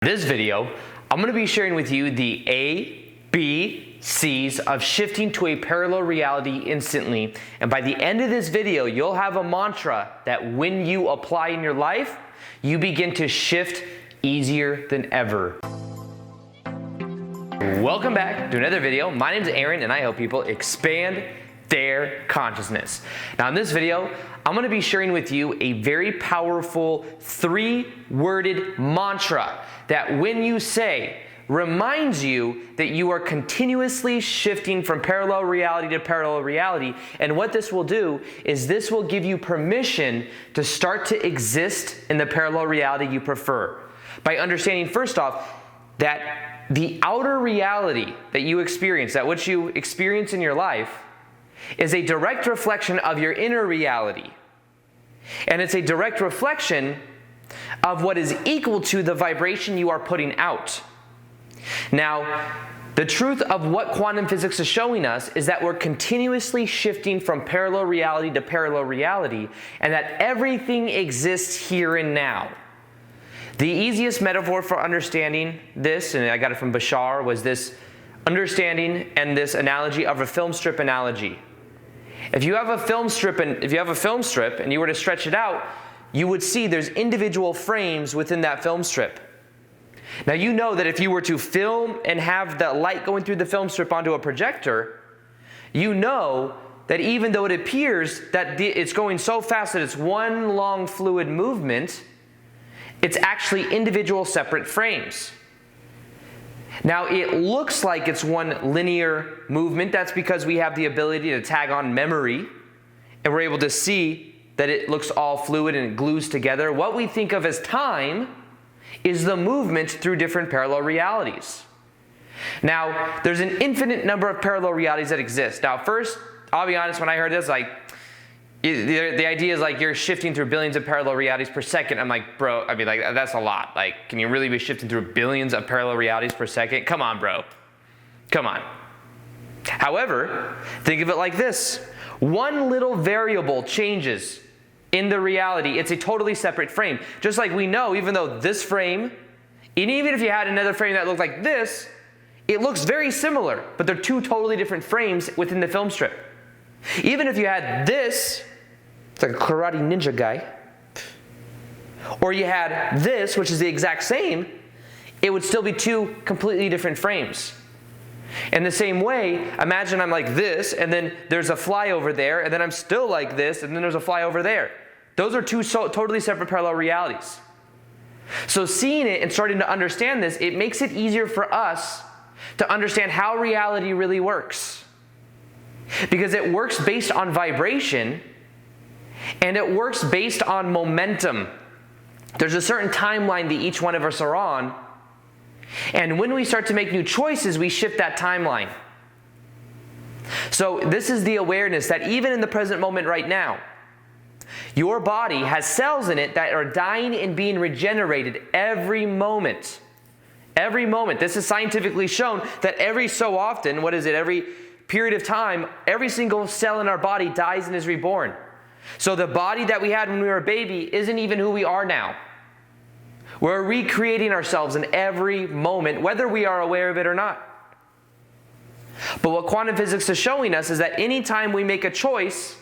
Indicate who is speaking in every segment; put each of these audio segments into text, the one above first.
Speaker 1: This video, I'm going to be sharing with you the A, B, C's of shifting to a parallel reality instantly. And by the end of this video, you'll have a mantra that when you apply in your life, you begin to shift easier than ever. Welcome back to another video. My name is Aaron and I help people expand their consciousness. Now in this video, I'm going to be sharing with you a very powerful 3-worded mantra that when you say, reminds you that you are continuously shifting from parallel reality to parallel reality. And what this will do is this will give you permission to start to exist in the parallel reality you prefer. By understanding first off that the outer reality that you experience, that what you experience in your life, is a direct reflection of your inner reality. And it's a direct reflection of what is equal to the vibration you are putting out. Now, the truth of what quantum physics is showing us is that we're continuously shifting from parallel reality to parallel reality, and that everything exists here and now. The easiest metaphor for understanding this, and I got it from Bashar, was this understanding and this analogy of a film strip analogy. If you have a film strip and you were to stretch it out, you would see there's individual frames within that film strip. Now you know that if you were to film and have the light going through the film strip onto a projector, you know that even though it appears that it's going so fast that it's one long fluid movement, it's actually individual separate frames. Now it looks like it's one linear movement. That's because we have the ability to tag on memory and we're able to see that it looks all fluid and it glues together. What we think of as time is the movement through different parallel realities. Now there's an infinite number of parallel realities that exist. Now first, I'll be honest, when I heard this, the idea is like you're shifting through billions of parallel realities per second. I'm like, bro, that's a lot. Like, can you really be shifting through billions of parallel realities per second? Come on, bro. Come on. However, think of it like this. One little variable changes in the reality. It's a totally separate frame. Just like we know, even though this frame, and even if you had another frame that looked like this, it looks very similar, but they're two totally different frames within the film strip. Even if you had this, it's like a karate ninja guy, or you had this, which is the exact same, it would still be two completely different frames. In the same way, imagine I'm like this, and then there's a fly over there, and then I'm still like this, and then there's a fly over there. Those are two totally separate parallel realities. So seeing it and starting to understand this, it makes it easier for us to understand how reality really works. Because it works based on vibration, and it works based on momentum. There's a certain timeline that each one of us are on, and when we start to make new choices, we shift that timeline. So this is the awareness that even in the present moment right now, your body has cells in it that are dying and being regenerated every moment. Every moment. This is scientifically shown that every so often, every period of time, every single cell in our body dies and is reborn. So the body that we had when we were a baby isn't even who we are now. We're recreating ourselves in every moment, whether we are aware of it or not. But what quantum physics is showing us is that anytime we make a choice,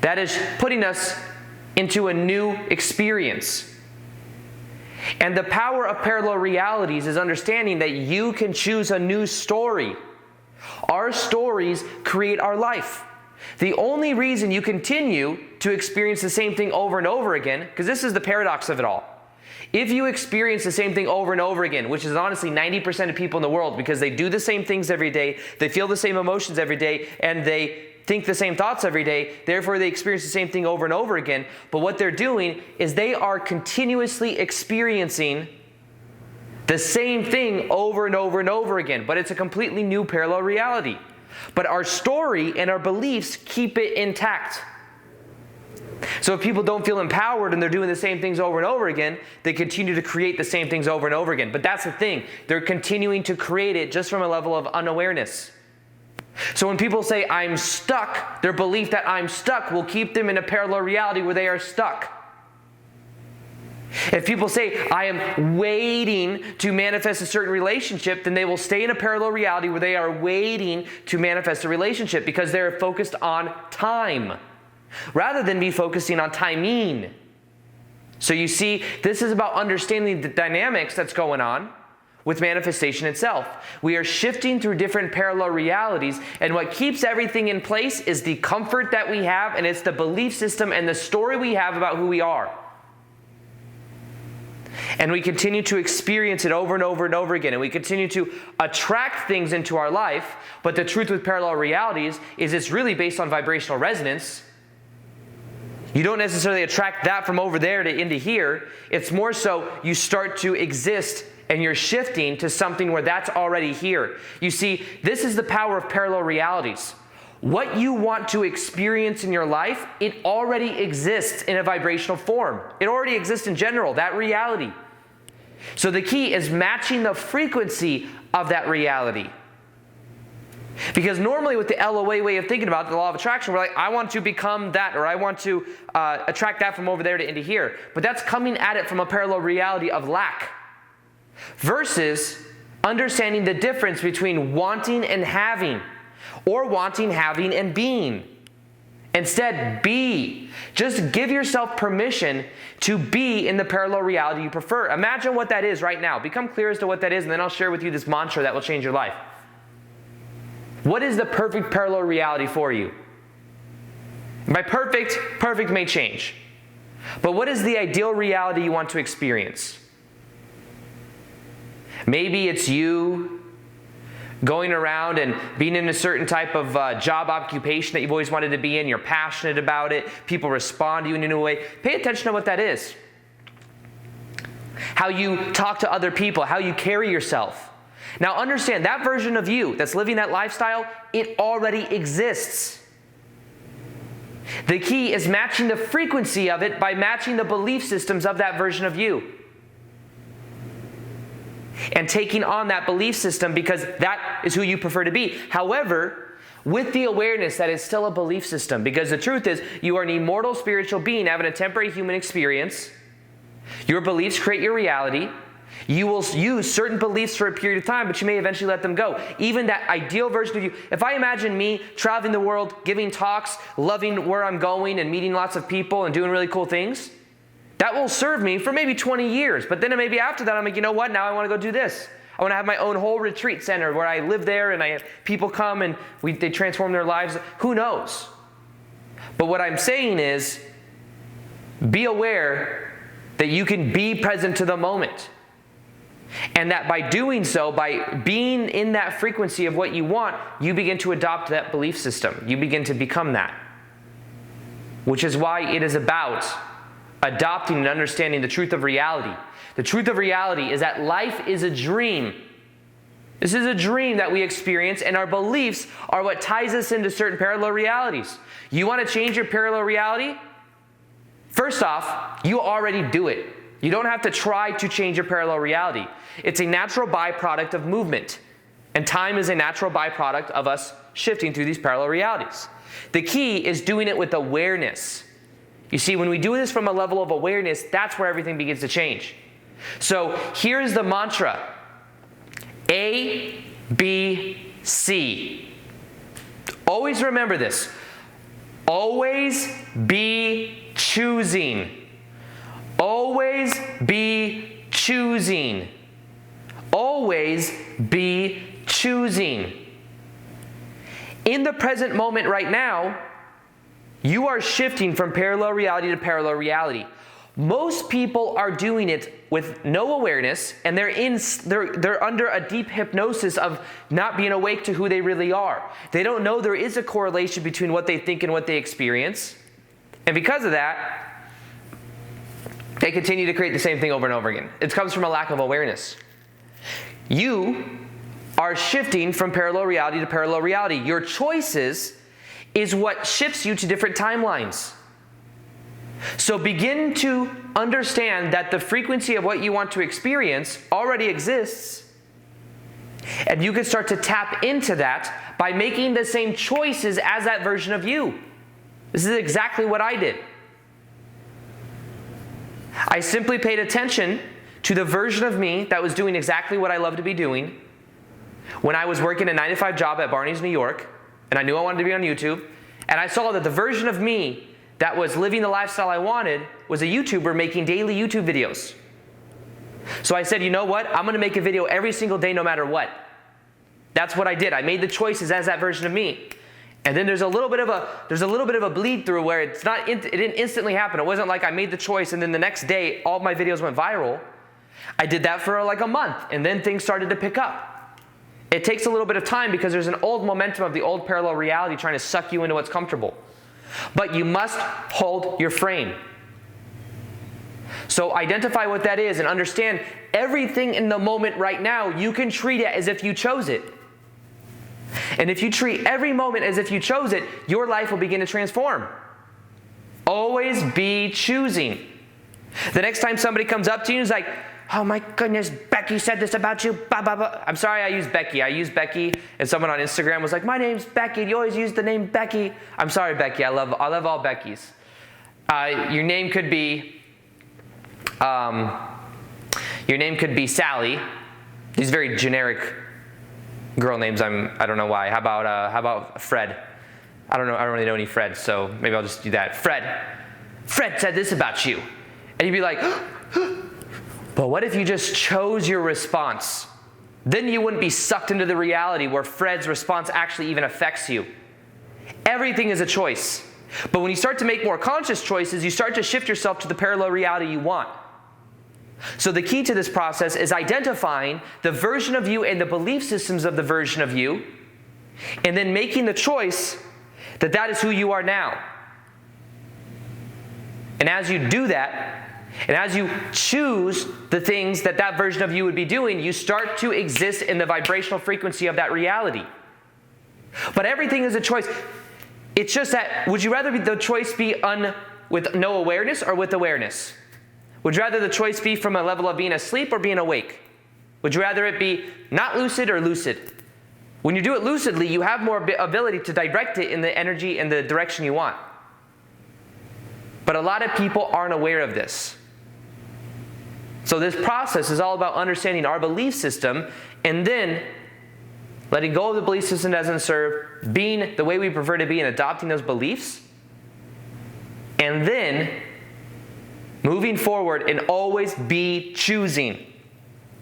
Speaker 1: that is putting us into a new experience. And the power of parallel realities is understanding that you can choose a new story. Our stories create our life. The only reason you continue to experience the same thing over and over again, because this is the paradox of it all. If you experience the same thing over and over again, which is honestly 90% of people in the world, because they do the same things every day, they feel the same emotions every day, and they think the same thoughts every day, therefore they experience the same thing over and over again. But what they're doing is they are continuously experiencing the same thing over and over and over again, but it's a completely new parallel reality. But our story and our beliefs keep it intact. So if people don't feel empowered and they're doing the same things over and over again, they continue to create the same things over and over again. But that's the thing. They're continuing to create it just from a level of unawareness. So when people say, I'm stuck, their belief that I'm stuck will keep them in a parallel reality where they are stuck. If people say, I am waiting to manifest a certain relationship, then they will stay in a parallel reality where they are waiting to manifest a relationship because they're focused on time rather than be focusing on timing. So you see, this is about understanding the dynamics that's going on with manifestation itself. We are shifting through different parallel realities, and what keeps everything in place is the comfort that we have, and it's the belief system and the story we have about who we are. And we continue to experience it over and over and over again, and we continue to attract things into our life, but the truth with parallel realities is it's really based on vibrational resonance. You don't necessarily attract that from over there to into here. It's more so you start to exist and you're shifting to something where that's already here. You see, this is the power of parallel realities. What you want to experience in your life, it already exists in a vibrational form. It already exists in general, that reality. So the key is matching the frequency of that reality. Because normally with the LOA way of thinking about it, the law of attraction, we're like, I want to become that, or I want to attract that from over there to into here. But that's coming at it from a parallel reality of lack. Versus understanding the difference between wanting and having, or wanting, having, and being. Instead, be. Just give yourself permission to be in the parallel reality you prefer. Imagine what that is right now. Become clear as to what that is, and then I'll share with you this mantra that will change your life. What is the perfect parallel reality for you? By perfect, perfect may change. But what is the ideal reality you want to experience? Maybe it's you going around and being in a certain type of job occupation that you've always wanted to be in. You're passionate about it. People respond to you in a new way. Pay attention to what that is. How you talk to other people, how you carry yourself. Now understand, that version of you that's living that lifestyle, it already exists. The key is matching the frequency of it by matching the belief systems of that version of you. And taking on that belief system because that is who you prefer to be. However, with the awareness that it's still a belief system, because the truth is you are an immortal spiritual being having a temporary human experience. Your beliefs create your reality. You will use certain beliefs for a period of time, but you may eventually let them go. Even that ideal version of you, if I imagine me traveling the world, giving talks, loving where I'm going and meeting lots of people and doing really cool things, that will serve me for maybe 20 years. But then maybe after that, I'm like, you know what? Now I want to go do this. I want to have my own whole retreat center where I live there and I have people come and they transform their lives. Who knows? But what I'm saying is, be aware that you can be present to the moment. And that by doing so, by being in that frequency of what you want, you begin to adopt that belief system. You begin to become that. Which is why it is about adopting and understanding the truth of reality. The truth of reality is that life is a dream. This is a dream that we experience, and our beliefs are what ties us into certain parallel realities. You want to change your parallel reality? First off, you already do it. You don't have to try to change your parallel reality. It's a natural byproduct of movement, and time is a natural byproduct of us shifting through these parallel realities. The key is doing it with awareness. You see, when we do this from a level of awareness, that's where everything begins to change. So here's the mantra. A, B, C. Always remember this. Always be choosing. Always be choosing. Always be choosing. In the present moment right now, you are shifting from parallel reality to parallel reality. Most people are doing it with no awareness, and they're under a deep hypnosis of not being awake to who they really are. They don't know there is a correlation between what they think and what they experience. And because of that, they continue to create the same thing over and over again. It comes from a lack of awareness. You are shifting from parallel reality to parallel reality. Your choices is what shifts you to different timelines. So begin to understand that the frequency of what you want to experience already exists, and you can start to tap into that by making the same choices as that version of you. This is exactly what I did. I simply paid attention to the version of me that was doing exactly what I love to be doing when I was working a 9-to-5 job at Barney's, New York, and I knew I wanted to be on YouTube, and I saw that the version of me that was living the lifestyle I wanted was a YouTuber making daily YouTube videos. So I said, you know what? I'm going to make a video every single day no matter what. That's what I did. I made the choices as that version of me. And then there's a little bit of a bleed through where it didn't instantly happen. It wasn't like I made the choice and then the next day all of my videos went viral. I did that for like a month and then things started to pick up. It takes a little bit of time because there's an old momentum of the old parallel reality trying to suck you into what's comfortable. But you must hold your frame. So identify what that is and understand everything in the moment right now, you can treat it as if you chose it. And if you treat every moment as if you chose it, your life will begin to transform. Always be choosing. The next time somebody comes up to you and is like, oh my goodness, Becky said this about you, blah, blah, blah. I'm sorry I used Becky. I used Becky, and someone on Instagram was like, my name's Becky. You always use the name Becky. I'm sorry, Becky. I love all Beckys. Your name could be Sally. These very generic girl names. I don't know why. How about Fred? I don't really know any Freds, so maybe I'll just do that. Fred said this about you. And you'd be like, but what if you just chose your response? Then you wouldn't be sucked into the reality where Fred's response actually even affects you. Everything is a choice. But when you start to make more conscious choices, you start to shift yourself to the parallel reality you want. So the key to this process is identifying the version of you and the belief systems of the version of you, and then making the choice that that is who you are now. And as you do that, and as you choose the things that that version of you would be doing, you start to exist in the vibrational frequency of that reality. But everything is a choice. It's just that, would you rather the choice be with no awareness or with awareness? Would you rather the choice be from a level of being asleep or being awake? Would you rather it be not lucid or lucid? When you do it lucidly, you have more ability to direct it in the energy and the direction you want. But a lot of people aren't aware of this. So this process is all about understanding our belief system and then letting go of the belief system that doesn't serve, being the way we prefer to be and adopting those beliefs, and then moving forward and always be choosing.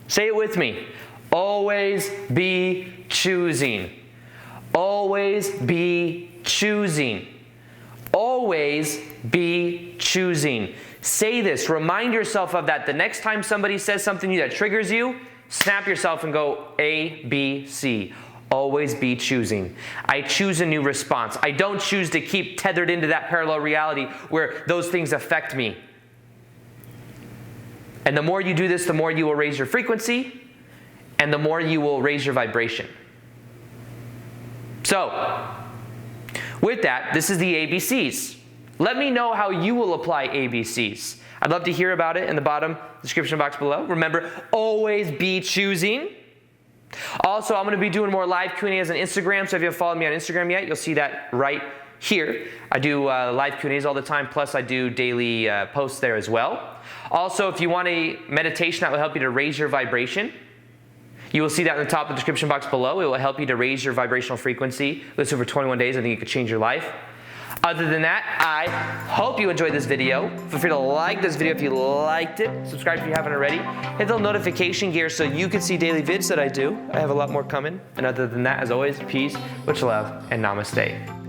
Speaker 1: Say it with me. Always be choosing. Always be choosing. Always be choosing. Say this. Remind yourself of that. The next time somebody says something to you that triggers you, snap yourself and go A, B, C. Always be choosing. I choose a new response. I don't choose to keep tethered into that parallel reality where those things affect me. And the more you do this, the more you will raise your frequency, and the more you will raise your vibration. So, with that, this is the ABCs. Let me know how you will apply ABCs. I'd love to hear about it in the bottom description box below. Remember, always be choosing. Also, I'm going to be doing more live Q&As on Instagram, so if you haven't followed me on Instagram yet, you'll see that right here. I do live Q&As all the time, plus I do daily posts there as well. Also, if you want a meditation that will help you to raise your vibration, you will see that in the top of the description box below. It will help you to raise your vibrational frequency. Listen for 21 days. I think it could change your life. Other than that, I hope you enjoyed this video. Feel free to like this video if you liked it. Subscribe if you haven't already. Hit the notification gear so you can see daily vids that I do. I have a lot more coming. And other than that, as always, peace, much love, and namaste.